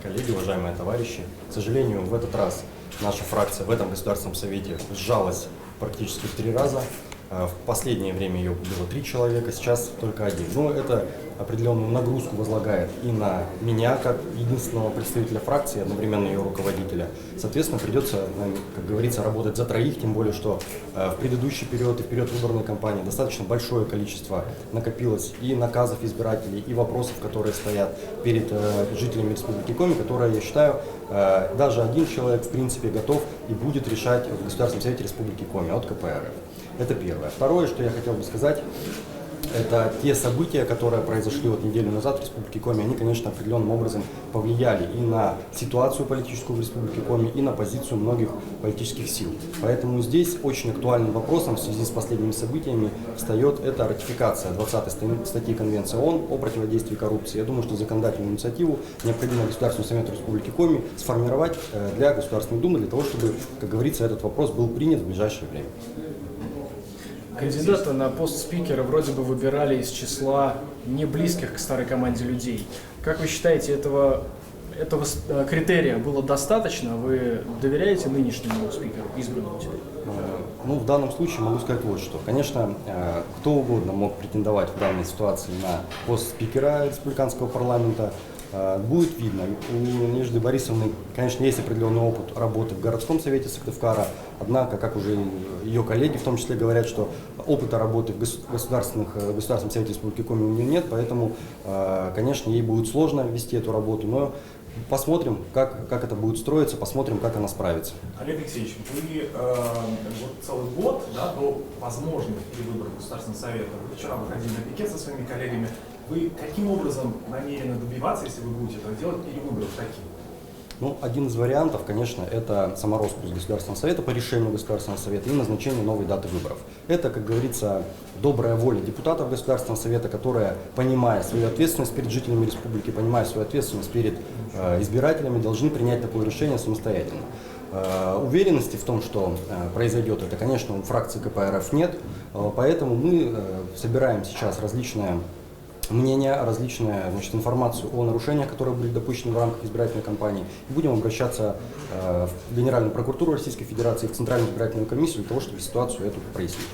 коллеги, уважаемые товарищи. К сожалению, в этот раз наша фракция в этом Государственном Совете сжалась практически в 3 раза. В последнее время ее было 3 человека, сейчас только 1. Но это определенную нагрузку возлагает и на меня, как единственного представителя фракции, одновременно ее руководителя. Соответственно, придется, как говорится, работать за троих, тем более, что в предыдущий период и в период выборной кампании достаточно большое количество накопилось и наказов избирателей, и вопросов, которые стоят перед жителями Республики Коми, которые, я считаю, даже один человек, в принципе, готов и будет решать в Государственном Совете Республики Коми от КПРФ. Это первое. Второе, что я хотел бы сказать, это те события, которые произошли вот неделю назад в Республике Коми, они, конечно, определенным образом повлияли и на ситуацию политическую в Республике Коми, и на позицию многих политических сил. Поэтому здесь очень актуальным вопросом в связи с последними событиями встает это ратификация 20-й статьи Конвенции ООН о противодействии коррупции. Я думаю, что законодательную инициативу необходимо Государственному Совету Республики Коми сформировать для Государственной Думы, для того, чтобы, как говорится, этот вопрос был принят в ближайшее время. Кандидата на пост спикера вроде бы выбирали из числа не близких к старой команде людей. Как вы считаете, этого критерия было достаточно? Вы доверяете нынешнему спикеру, избранному теперь? Ну, в данном случае могу сказать вот что. Конечно, кто угодно мог претендовать в данной ситуации на пост спикера республиканского парламента. Будет видно. У Надежды Борисовны, конечно, есть определенный опыт работы в городском совете Сыктывкара, однако, как уже ее коллеги в том числе говорят, что опыта работы в Государственном совете Республики Коми у нее нет, поэтому, конечно, ей будет сложно вести эту работу, но посмотрим, как это будет строиться, посмотрим, как она справится. Олег Алексеевич, вы вот целый год, да, до возможных перевыборов Государственного совета, вы вчера выходили на пикет со своими коллегами. Вы каким образом намерены добиваться, если вы будете это делать, перевыборов таких? Ну, один из вариантов, конечно, это самороспуск Государственного Совета по решению Государственного Совета и назначение новой даты выборов. Это, как говорится, добрая воля депутатов Государственного Совета, которые, понимая свою ответственность перед жителями республики, понимая свою ответственность перед избирателями, должны принять такое решение самостоятельно. Уверенности в том, что произойдет это, конечно, у фракции КПРФ нет, поэтому мы собираем сейчас различные мнения, различную информацию о нарушениях, которые были допущены в рамках избирательной кампании. И будем обращаться в Генеральную прокуратуру Российской Федерации, в Центральную избирательную комиссию для того, чтобы ситуацию эту прояснить.